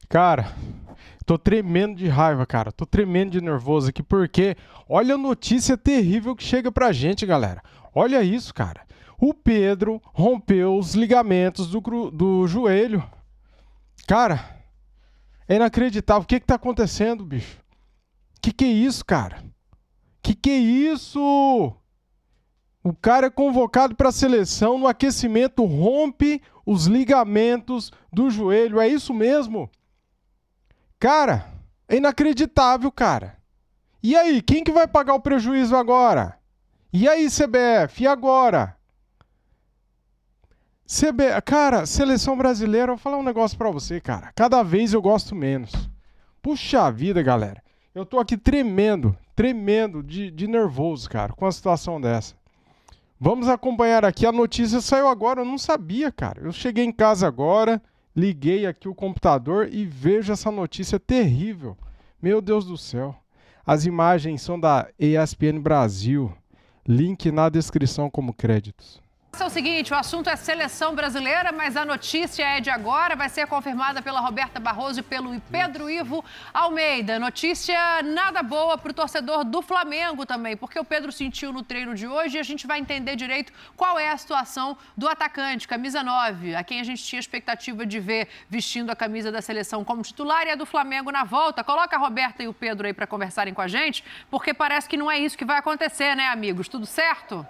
Cara, tô tremendo de raiva, cara. Tô tremendo de nervoso aqui, porque olha a notícia terrível que chega pra gente, galera. Olha isso, cara. O Pedro rompeu os ligamentos do joelho. Cara, é inacreditável. O que que tá acontecendo, bicho? Que é isso, cara? Que é isso? O cara é convocado para a seleção no aquecimento, rompe os ligamentos do joelho. É isso mesmo? Cara, é inacreditável, cara. E aí, quem que vai pagar o prejuízo agora? E aí, CBF, e agora? Cara, seleção brasileira, eu vou falar um negócio pra você, cara. Cada vez eu gosto menos. Puxa vida, galera. Eu tô aqui tremendo de nervoso, cara, com a situação dessa. Vamos acompanhar aqui. A notícia saiu agora, eu não sabia, cara. Eu cheguei em casa agora, liguei aqui o computador e vejo essa notícia terrível. Meu Deus do céu. As imagens são da ESPN Brasil. Link na descrição como créditos. É o seguinte, o assunto é seleção brasileira, mas a notícia é de agora, vai ser confirmada pela Roberta Barroso e pelo Pedro Ivo Almeida. Notícia nada boa para o torcedor do Flamengo também, porque o Pedro sentiu no treino de hoje e a gente vai entender direito qual é a situação do atacante, camisa 9, a quem a gente tinha expectativa de ver vestindo a camisa da seleção como titular e a do Flamengo na volta. Coloca a Roberta e o Pedro aí para conversarem com a gente, porque parece que não é isso que vai acontecer, né, amigos? Tudo certo?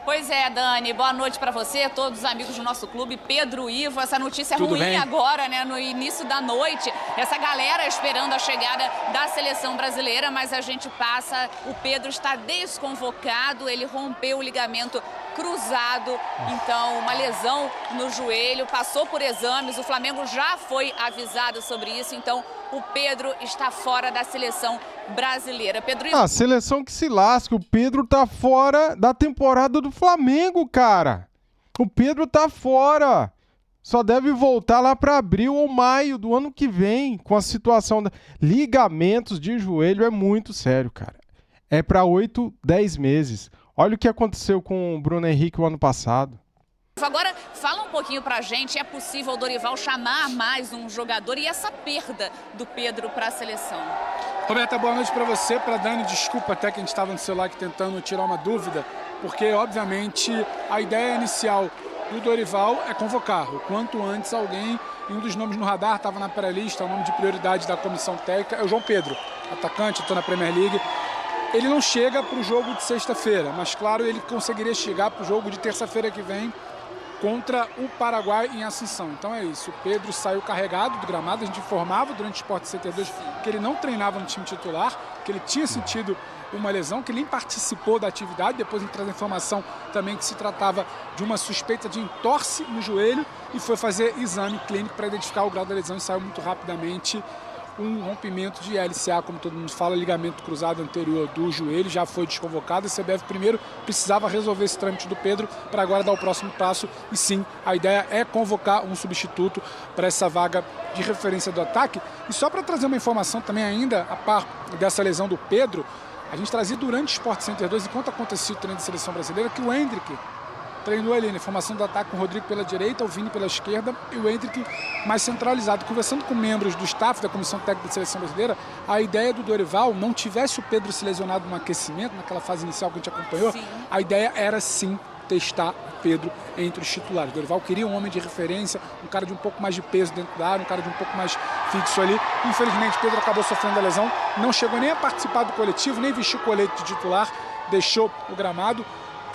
Pois é, Dani, boa noite para você, todos os amigos do nosso clube. Pedro Ivo, essa notícia Tudo ruim bem? agora, né, no início da noite. Essa galera esperando a chegada da seleção brasileira, mas a gente passa, o Pedro está desconvocado, ele rompeu o ligamento cruzado, então uma lesão no joelho, passou por exames, o Flamengo já foi avisado sobre isso, então o Pedro está fora da seleção brasileira. Pedro Ivo... A seleção que se lasca, o Pedro tá fora da temporada do Flamengo, cara. O Pedro tá fora. Só deve voltar lá para abril ou maio do ano que vem, com a situação da ligamentos de joelho. É muito sério, cara. É para 8, 10 meses. Olha o que aconteceu com o Bruno Henrique o ano passado. Agora, fala um pouquinho pra gente, é possível o Dorival chamar mais um jogador e essa perda do Pedro para a seleção? Roberta, boa noite para você, para Dani, desculpa até que a gente estava no celular aqui tentando tirar uma dúvida, porque obviamente a ideia inicial do Dorival é convocar o quanto antes alguém, e um dos nomes no radar estava na pré-lista, o nome de prioridade da comissão técnica é o João Pedro, atacante, estou na Premier League. Ele não chega para o jogo de sexta-feira, mas claro, ele conseguiria chegar para o jogo de terça-feira que vem, contra o Paraguai em Assunção. Então é isso, o Pedro saiu carregado do gramado, a gente informava durante o Sport Center 2 que ele não treinava no time titular, que ele tinha sentido uma lesão, que ele nem participou da atividade, depois a gente traz a informação também que se tratava de uma suspeita de entorse no joelho e foi fazer exame clínico para identificar o grau da lesão e saiu muito rapidamente um rompimento de LCA, como todo mundo fala, ligamento cruzado anterior do joelho, já foi desconvocado. A CBF primeiro precisava resolver esse trâmite do Pedro para agora dar o próximo passo e sim, a ideia é convocar um substituto para essa vaga de referência do ataque. E só para trazer uma informação também ainda, a par dessa lesão do Pedro, a gente trazia durante o Sport Center 2, enquanto acontecia o treino de seleção brasileira, que o Hendrick treinou ali na formação do ataque com o Rodrigo pela direita, o Vini pela esquerda e o Hendrick mais centralizado. Conversando com membros do staff da Comissão Técnica da Seleção Brasileira, a ideia do Dorival, não tivesse o Pedro se lesionado no aquecimento, naquela fase inicial que a gente acompanhou, sim, a ideia era sim testar o Pedro entre os titulares. O Dorival queria um homem de referência, um cara de um pouco mais de peso dentro da área, um cara de um pouco mais fixo ali. Infelizmente, Pedro acabou sofrendo a lesão, não chegou nem a participar do coletivo, nem vestiu o colete de titular, deixou o gramado.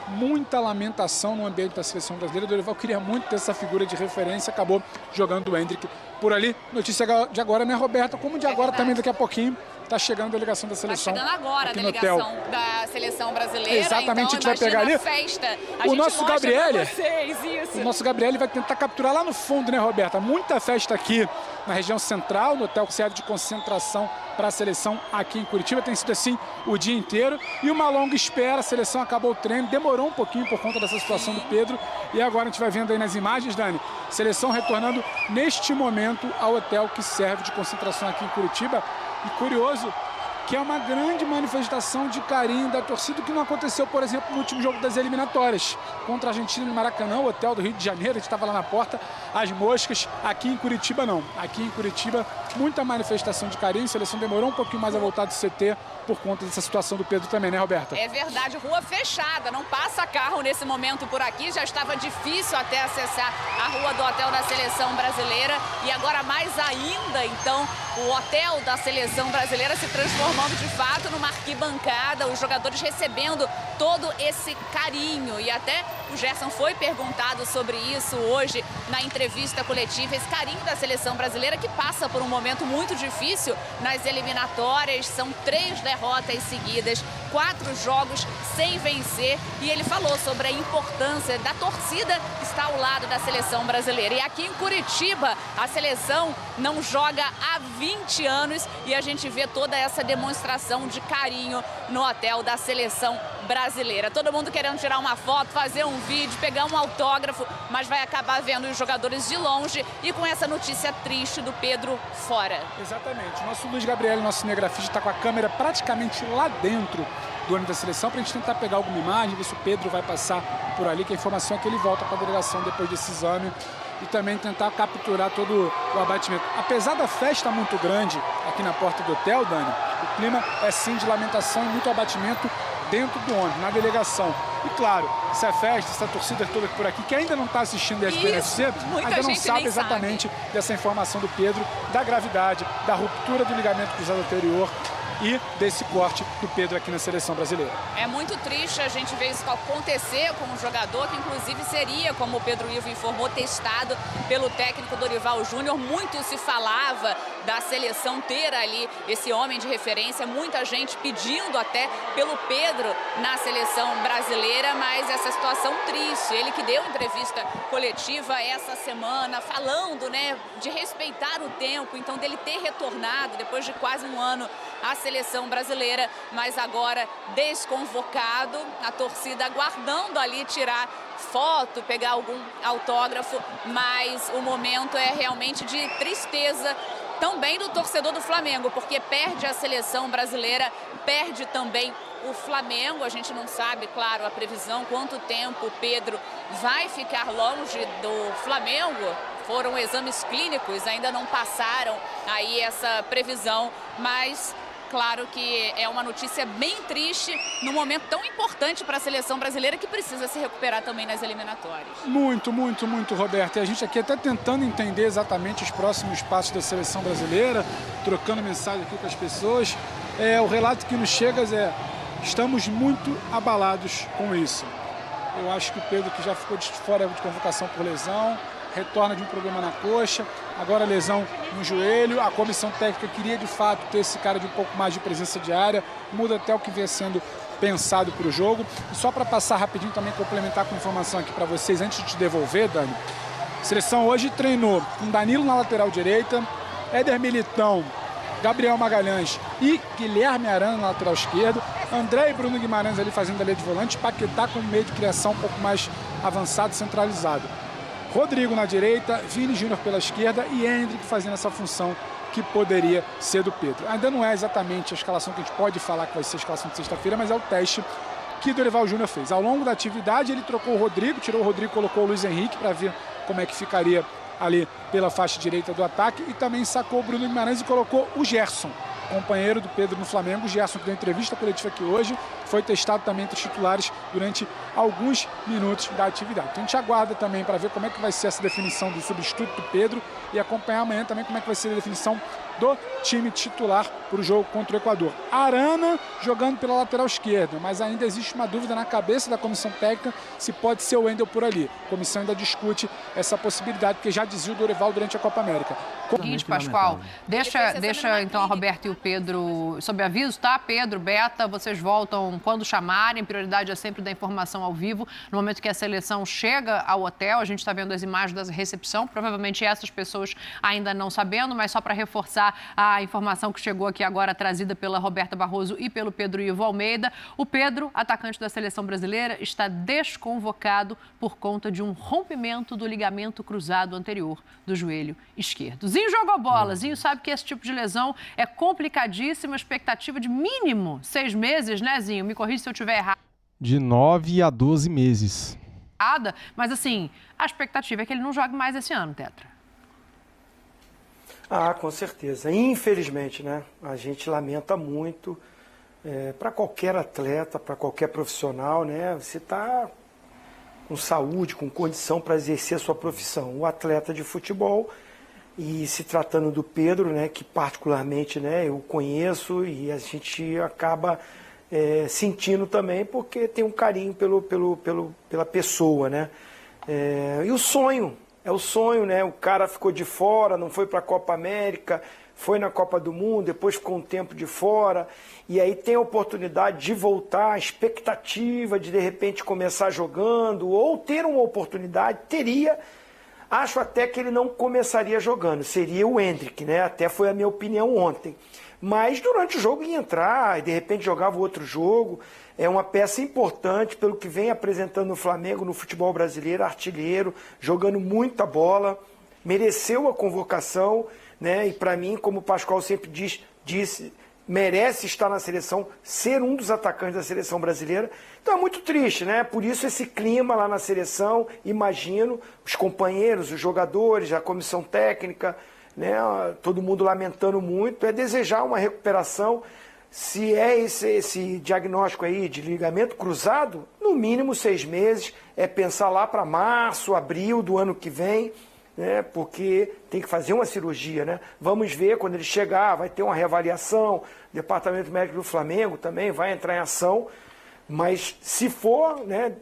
Muita lamentação no ambiente da seleção brasileira. O Dorival queria muito ter essa figura de referência, acabou jogando o Hendrick por ali. Notícia de agora, né, Roberta? Como de agora também, daqui a pouquinho, está chegando a delegação da seleção. Está chegando agora a delegação da seleção brasileira. Exatamente, então, a gente vai pegar ali. Festa. O nosso Gabriele, o nosso Gabriele vai tentar capturar lá no fundo, né, Roberta? Muita festa aqui na região central, no hotel que serve de concentração para a seleção aqui em Curitiba. Tem sido assim o dia inteiro e uma longa espera. A seleção acabou o treino, demorou um pouquinho por conta dessa situação do Pedro. E agora a gente vai vendo aí nas imagens, Dani, seleção retornando neste momento ao hotel que serve de concentração aqui em Curitiba. E curioso que é uma grande manifestação de carinho da torcida, que não aconteceu, por exemplo, no último jogo das eliminatórias contra a Argentina no Maracanã, o hotel do Rio de Janeiro, a gente estava lá na porta, as moscas. Aqui em Curitiba não, aqui em Curitiba muita manifestação de carinho, a seleção demorou um pouquinho mais a voltar do CT por conta dessa situação do Pedro também, né, Roberta? É verdade, rua fechada, não passa carro nesse momento por aqui, já estava difícil até acessar a rua do hotel da seleção brasileira e agora mais ainda, então, o hotel da seleção brasileira se transformando de fato numa arquibancada, os jogadores recebendo todo esse carinho. E até o Gerson foi perguntado sobre isso hoje na entrevista coletiva, esse carinho da seleção brasileira que passa por um momento muito difícil nas eliminatórias, são 3 derrotas seguidas, 4 jogos sem vencer, e ele falou sobre a importância da torcida estar ao lado da seleção brasileira. E aqui em Curitiba, a seleção não joga há 20 anos e a gente vê toda essa demonstração de carinho no hotel da seleção brasileira. Todo mundo querendo tirar uma foto, fazer um vídeo, pegar um autógrafo, mas vai acabar vendo os jogadores de longe e com essa notícia triste do Pedro fora. Exatamente. O nosso Luiz Gabriel, nosso cinegrafista, está com a câmera praticamente lá dentro do ônibus da seleção para a gente tentar pegar alguma imagem, ver se o Pedro vai passar por ali, que a informação é que ele volta para a delegação depois desse exame, e também tentar capturar todo o abatimento. Apesar da festa muito grande aqui na porta do hotel, Dani, o clima é sim de lamentação e muito abatimento dentro do ônibus, na delegação. E claro, essa festa, essa torcida toda por aqui, que ainda não está assistindo a SBNFC, ainda não sabe exatamente dessa informação do Pedro, da gravidade, da ruptura do ligamento cruzado anterior e desse corte do Pedro aqui na seleção brasileira. É muito triste a gente ver isso acontecer com um jogador que inclusive seria, como o Pedro Ivo informou, testado pelo técnico Dorival Júnior. Muito se falava da seleção ter ali esse homem de referência, muita gente pedindo até pelo Pedro na seleção brasileira, mas essa situação triste. Ele que deu entrevista coletiva essa semana falando, né, de respeitar o tempo, então dele ter retornado depois de quase um ano à seleção brasileira, mas agora desconvocado, a torcida aguardando ali tirar foto, pegar algum autógrafo, mas o momento é realmente de tristeza também do torcedor do Flamengo, porque perde a seleção brasileira, perde também o Flamengo. A gente não sabe, claro, a previsão, quanto tempo o Pedro vai ficar longe do Flamengo. Foram exames clínicos, ainda não passaram aí essa previsão, mas claro que é uma notícia bem triste num momento tão importante para a seleção brasileira, que precisa se recuperar também nas eliminatórias. Muito, muito, muito, Roberto. E a gente aqui até tentando entender exatamente os próximos passos da seleção brasileira, trocando mensagem aqui com as pessoas. O relato que nos chega é: estamos muito abalados com isso. Eu acho que o Pedro, que já ficou fora de convocação por lesão, retorna de um problema na coxa, agora lesão no joelho. A comissão técnica queria de fato ter esse cara de um pouco mais de presença diária, muda até o que vinha sendo pensado para o jogo. E só para passar rapidinho também, complementar com informação aqui para vocês, antes de te devolver, Dani, a seleção hoje treinou com Danilo na lateral direita, Éder Militão, Gabriel Magalhães e Guilherme Arana na lateral esquerdo, André e Bruno Guimarães ali fazendo a linha de volante, Paquetá com meio de criação um pouco mais avançado, centralizado. Rodrigo na direita, Vini Júnior pela esquerda e Hendrick fazendo essa função que poderia ser do Pedro. Ainda não é exatamente a escalação que a gente pode falar que vai ser a escalação de sexta-feira, mas é o teste que o Dorival Júnior fez. Ao longo da atividade ele trocou o Rodrigo, tirou o Rodrigo e colocou o Luiz Henrique para ver como é que ficaria ali pela faixa direita do ataque, e também sacou o Bruno Guimarães e colocou o Gerson, companheiro do Pedro no Flamengo. O Gerson, que deu entrevista coletiva aqui hoje, foi testado também entre os titulares durante alguns minutos da atividade. Então a gente aguarda também para ver como é que vai ser essa definição do substituto do Pedro e acompanhar amanhã também como é que vai ser a definição do time titular para o jogo contra o Equador. Arana jogando pela lateral esquerda, mas ainda existe uma dúvida na cabeça da comissão técnica se pode ser o Wendel por ali. A comissão ainda discute essa possibilidade, porque já dizia o Dorival durante a Copa América. Seguinte, Pascoal, deixa então a Roberta e o Pedro sob aviso, tá? Pedro, Beta, vocês voltam quando chamarem, prioridade é sempre da informação ao vivo. No momento que a seleção chega ao hotel, a gente está vendo as imagens da recepção, provavelmente essas pessoas ainda não sabendo, mas só para reforçar a informação que chegou aqui agora, trazida pela Roberta Barroso e pelo Pedro Ivo Almeida. O Pedro, atacante da seleção brasileira, está desconvocado por conta de um rompimento do ligamento cruzado anterior do joelho esquerdo. Zinho jogou bola, Zinho sabe que esse tipo de lesão é complicado. complicadíssima, expectativa de mínimo 6 meses, né, Zinho? Me corrija se eu estiver errado. De 9 a 12 meses. Mas, assim, a expectativa é que ele não jogue mais esse ano, Tetra. Com certeza. Infelizmente, né? A gente lamenta muito. Para qualquer atleta, para qualquer profissional, né? Você está com saúde, com condição para exercer a sua profissão. O atleta de futebol, e se tratando do Pedro, né? Que particularmente, né? Eu conheço e a gente acaba sentindo também porque tem um carinho pela pessoa, né? E o sonho. É o sonho, né? O cara ficou de fora, não foi para a Copa América, foi na Copa do Mundo, depois ficou um tempo de fora, e aí tem a oportunidade de voltar, a expectativa de repente começar jogando, ou ter uma oportunidade, teria. Acho até que ele não começaria jogando, seria o Endrick, né? Até foi a minha opinião ontem. Mas durante o jogo ia entrar, e de repente jogava outro jogo. É uma peça importante pelo que vem apresentando o Flamengo no futebol brasileiro, artilheiro, jogando muita bola, mereceu a convocação, né? E para mim, como o Pascoal sempre disse, merece estar na seleção, ser um dos atacantes da seleção brasileira. Então é muito triste, né? Por isso esse clima lá na seleção, imagino, os companheiros, os jogadores, a comissão técnica, né? Todo mundo lamentando muito, é desejar uma recuperação. Se é esse diagnóstico aí de ligamento cruzado, no mínimo 6 meses, é pensar lá para março, abril do ano que vem, né? Porque tem que fazer uma cirurgia, né? Vamos ver quando ele chegar, vai ter uma reavaliação, o Departamento Médico do Flamengo também vai entrar em ação, mas se for, né,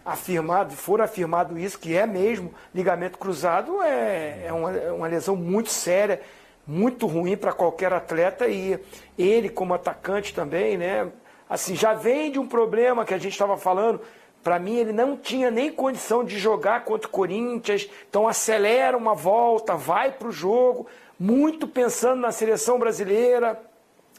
afirmado isso, que é mesmo ligamento cruzado, é uma lesão muito séria, muito ruim para qualquer atleta, e ele como atacante também, né? Assim, já vem de um problema que a gente estava falando. Para mim, ele não tinha nem condição de jogar contra o Corinthians, então acelera uma volta, vai para o jogo, muito pensando na seleção brasileira.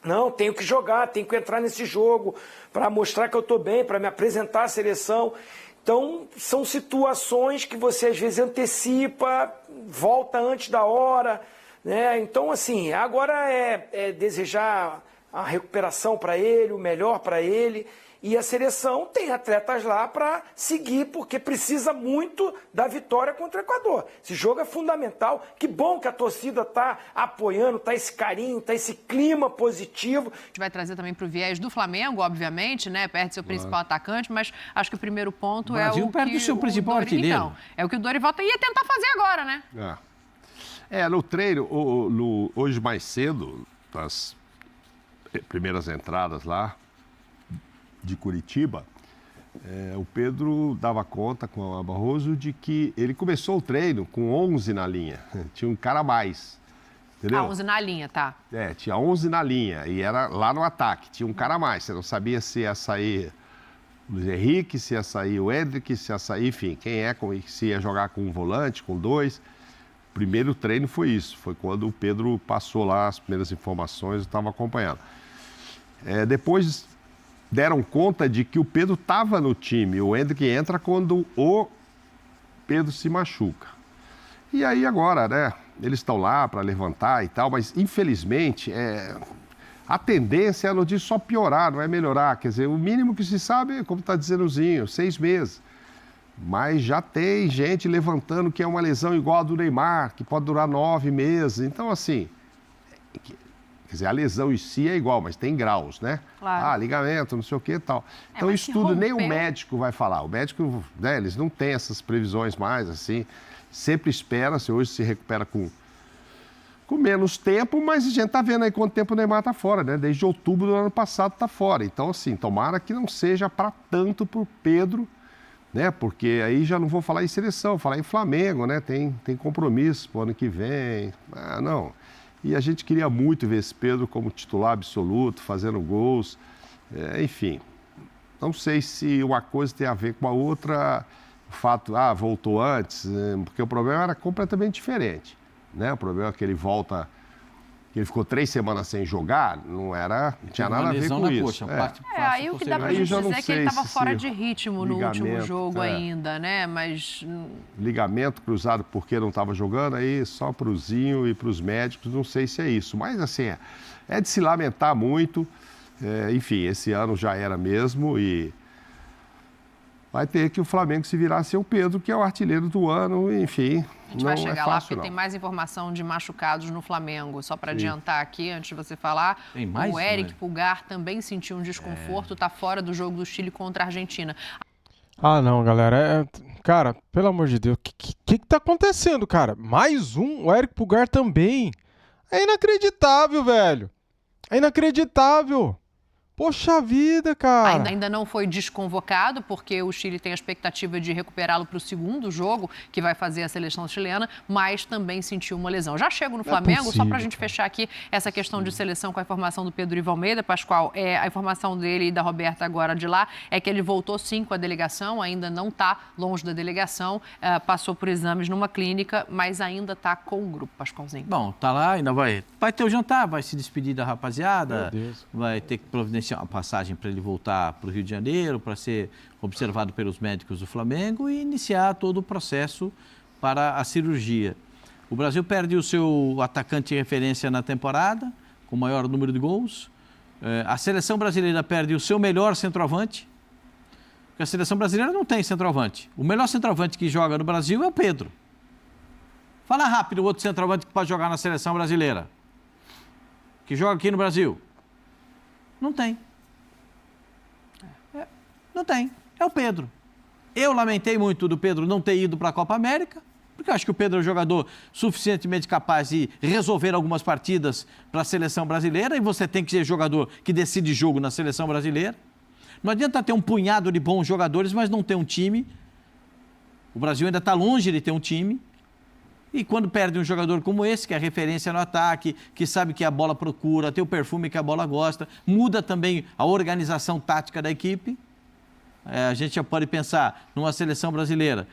Não, tenho que jogar, tenho que entrar nesse jogo para mostrar que eu estou bem, para me apresentar à seleção. Então, são situações que você às vezes antecipa, volta antes da hora, né? Então, assim, agora é desejar a recuperação para ele, o melhor para ele. E a seleção tem atletas lá para seguir, porque precisa muito da vitória contra o Equador. Esse jogo é fundamental. Que bom que a torcida está apoiando, está esse carinho, está esse clima positivo. A gente vai trazer também para o viés do Flamengo, obviamente, né? Perde seu principal atacante, mas acho que o primeiro ponto é o perde que o seu principal artilheiro. Então, é o que o Dorival ia tentar fazer agora, né? No treino, hoje mais cedo, nas primeiras entradas lá de Curitiba, o Pedro dava conta com a Barroso de que ele começou o treino com 11 na linha. Tinha um cara a mais, entendeu? 11 na linha, tá. Tinha 11 na linha e era lá no ataque. Tinha um cara a mais. Você não sabia se ia sair o Luiz Henrique, se ia sair o Endrick, se ia sair, enfim, se ia jogar com um volante, com 2. O primeiro treino foi isso. Foi quando o Pedro passou lá as primeiras informações, eu estava acompanhando. Depois deram conta de que o Pedro estava no time. O Endrick entra quando o Pedro se machuca. E aí agora, né? Eles estão lá para levantar e tal, mas infelizmente a tendência é a notícia só piorar, não é melhorar. Quer dizer, o mínimo que se sabe é, como está dizendo o Zinho, 6 meses. Mas já tem gente levantando que é uma lesão igual a do Neymar, que pode durar 9 meses. Então, assim, quer dizer, a lesão em si é igual, mas tem graus, né? Claro. Ligamento, não sei o que e tal. Então, mas isso tudo rompeu... nem o médico vai falar. O médico, né, eles não têm essas previsões mais, assim. Sempre espera, se hoje se recupera com menos tempo, mas a gente tá vendo aí quanto tempo o Neymar tá fora, né? Desde outubro do ano passado tá fora. Então, assim, tomara que não seja para tanto pro Pedro, né? Porque aí já não vou falar em seleção, vou falar em Flamengo, né? Tem compromisso pro ano que vem. Não. E a gente queria muito ver esse Pedro como titular absoluto, fazendo gols. Enfim, não sei se uma coisa tem a ver com a outra. O fato, voltou antes, porque o problema era completamente diferente, né? O problema é que ele volta Ele ficou 3 semanas sem jogar, não tinha nada a ver com isso. Aí o que dá pra gente dizer é que ele estava fora de ritmo no último jogo ainda, né? Mas... Ligamento cruzado porque não estava jogando, aí só para o Zinho e para os médicos, não sei se é isso. Mas, assim, é de se lamentar muito. Enfim, esse ano já era mesmo e... Vai ter que o Flamengo se virar a ser o Pedro, que é o artilheiro do ano, enfim. A gente vai chegar lá porque tem mais informação de machucados no Flamengo. Só para adiantar aqui, antes de você falar, tem mais, o Eric Pulgar também sentiu um desconforto, está fora do jogo do Chile contra a Argentina. Ah, não, galera. Cara, pelo amor de Deus, o que tá acontecendo, cara? Mais um, o Eric Pulgar também. É inacreditável, velho. É inacreditável. Poxa vida, cara. Ainda não foi desconvocado, porque o Chile tem a expectativa de recuperá-lo para o segundo jogo, que vai fazer a seleção chilena, mas também sentiu uma lesão. Já chego no Flamengo, só para a gente fechar aqui essa questão de seleção com a informação do Pedro Ivo Almeida. Pascoal, a informação dele e da Roberta agora de lá é que ele voltou sim com a delegação, ainda não está longe da delegação, passou por exames numa clínica, mas ainda está com o grupo, Pascoalzinho. Bom, tá lá, ainda vai ter o jantar, vai se despedir da rapaziada, vai ter que providenciar uma passagem para ele voltar para o Rio de Janeiro, para ser observado pelos médicos do Flamengo e iniciar todo o processo para a cirurgia. O Brasil perde o seu atacante de referência na temporada, com o maior número de gols. A seleção brasileira perde o seu melhor centroavante, porque a seleção brasileira não tem centroavante. O melhor centroavante que joga no Brasil é o Pedro. Fala rápido o outro centroavante que pode jogar na seleção brasileira, que joga aqui no Brasil. Não tem. Não tem. É o Pedro. Eu lamentei muito do Pedro não ter ido para a Copa América, porque eu acho que o Pedro é um jogador suficientemente capaz de resolver algumas partidas para a seleção brasileira, e você tem que ser jogador que decide jogo na seleção brasileira. Não adianta ter um punhado de bons jogadores, mas não ter um time. O Brasil ainda está longe de ter um time. E quando perde um jogador como esse, que é referência no ataque, que sabe que a bola procura, tem o perfume que a bola gosta, muda também a organização tática da equipe. A gente já pode pensar numa seleção brasileira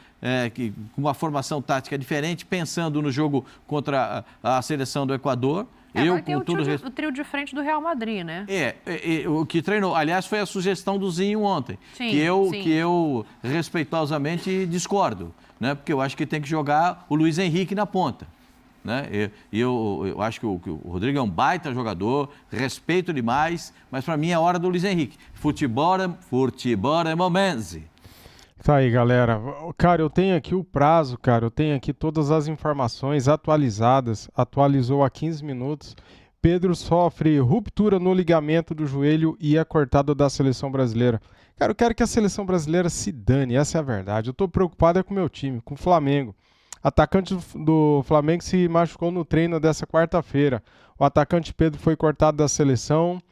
com uma formação tática diferente, pensando no jogo contra a seleção do Equador. Vai ter o trio de frente do Real Madrid, né? O que treinou. Aliás, foi a sugestão do Zinho ontem, que eu respeitosamente discordo, né? Porque eu acho que tem que jogar o Luiz Henrique na ponta, né? Eu acho que o Rodrigo é um baita jogador, respeito demais, mas para mim é a hora do Luiz Henrique. Futebol é momenzi. Tá aí, galera. Cara, eu tenho aqui o prazo, cara. Eu tenho aqui todas as informações atualizadas. Atualizou há 15 minutos. Pedro sofre ruptura no ligamento do joelho e é cortado da seleção brasileira. Cara, eu quero que a seleção brasileira se dane, essa é a verdade. Eu tô preocupado com o meu time, com o Flamengo. Atacante do Flamengo se machucou no treino dessa quarta-feira. O atacante Pedro foi cortado da seleção.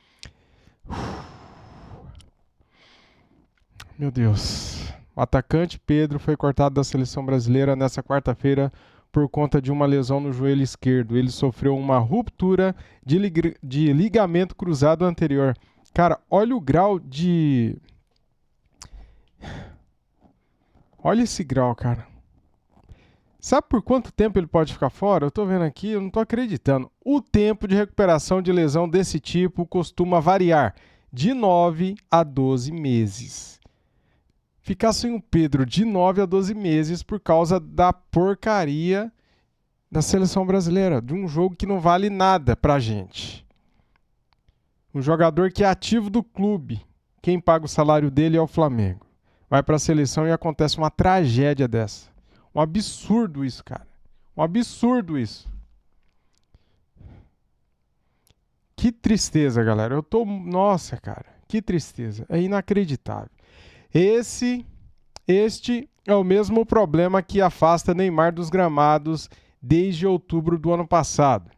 Meu Deus. O atacante Pedro foi cortado da seleção brasileira nessa quarta-feira por conta de uma lesão no joelho esquerdo. Ele sofreu uma ruptura de ligamento cruzado anterior. Cara, olha o grau de... Olha esse grau, cara. Sabe por quanto tempo ele pode ficar fora? Eu tô vendo aqui, eu não tô acreditando. O tempo de recuperação de lesão desse tipo costuma variar de 9 a 12 meses. Ficar sem o Pedro de 9 a 12 meses por causa da porcaria da seleção brasileira, de um jogo que não vale nada pra gente. Um jogador que é ativo do clube, quem paga o salário dele é o Flamengo. Vai pra seleção e acontece uma tragédia dessa. Um absurdo isso, cara. Um absurdo isso. Que tristeza, galera. Nossa, cara. Que tristeza. É inacreditável. Este é o mesmo problema que afasta Neymar dos gramados desde outubro do ano passado.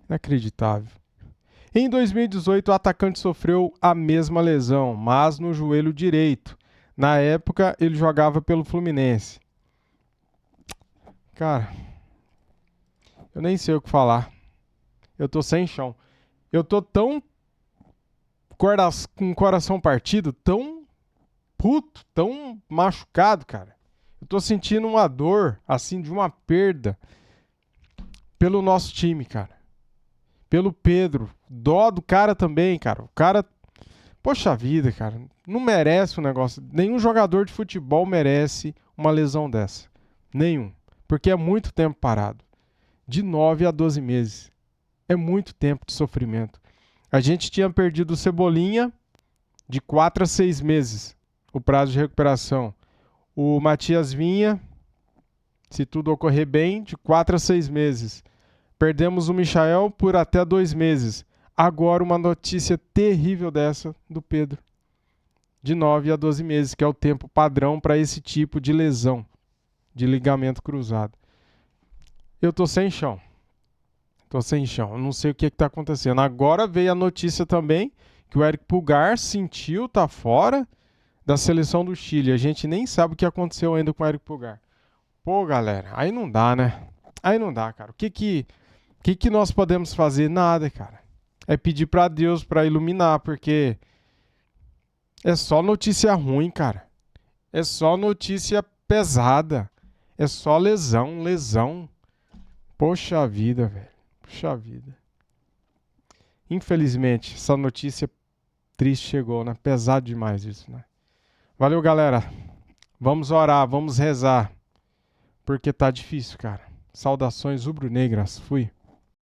Inacreditável. Em 2018, o atacante sofreu a mesma lesão, mas no joelho direito. Na época, ele jogava pelo Fluminense. Cara, eu nem sei o que falar. Eu tô sem chão. Eu tô tão com o coração partido, tão puto, tão machucado, cara. Eu tô sentindo uma dor, assim, de uma perda. pelo nosso time, cara. Pelo Pedro. Dó do cara também, cara. O cara, poxa vida, cara, não merece um negócio. Nenhum jogador de futebol merece uma lesão dessa. Nenhum. Porque é muito tempo parado. De 9 a 12 meses. É muito tempo de sofrimento. A gente tinha perdido o Cebolinha de 4 a 6 meses, o prazo de recuperação. O Matias Vinha, se tudo ocorrer bem, de 4 a 6 meses. Perdemos o Michael por até 2 meses. Agora uma notícia terrível dessa do Pedro. De 9 a 12 meses, que é o tempo padrão para esse tipo de lesão, de ligamento cruzado. Eu tô sem chão. Tô sem chão. Eu não sei o que está acontecendo. Agora veio a notícia também que o Eric Pulgar sentiu, tá fora da seleção do Chile. A gente nem sabe o que aconteceu ainda com o Eric Pulgar. Pô, galera, aí não dá, né? Aí não dá, cara. O que nós podemos fazer? Nada, cara. É pedir para Deus para iluminar, porque é só notícia ruim, cara. É só notícia pesada. É só lesão. Poxa vida, velho. Puxa vida. Infelizmente, essa notícia triste chegou, né? Pesado demais isso, né? Valeu, galera. Vamos orar, vamos rezar. Porque tá difícil, cara. Saudações rubro-negras. Fui.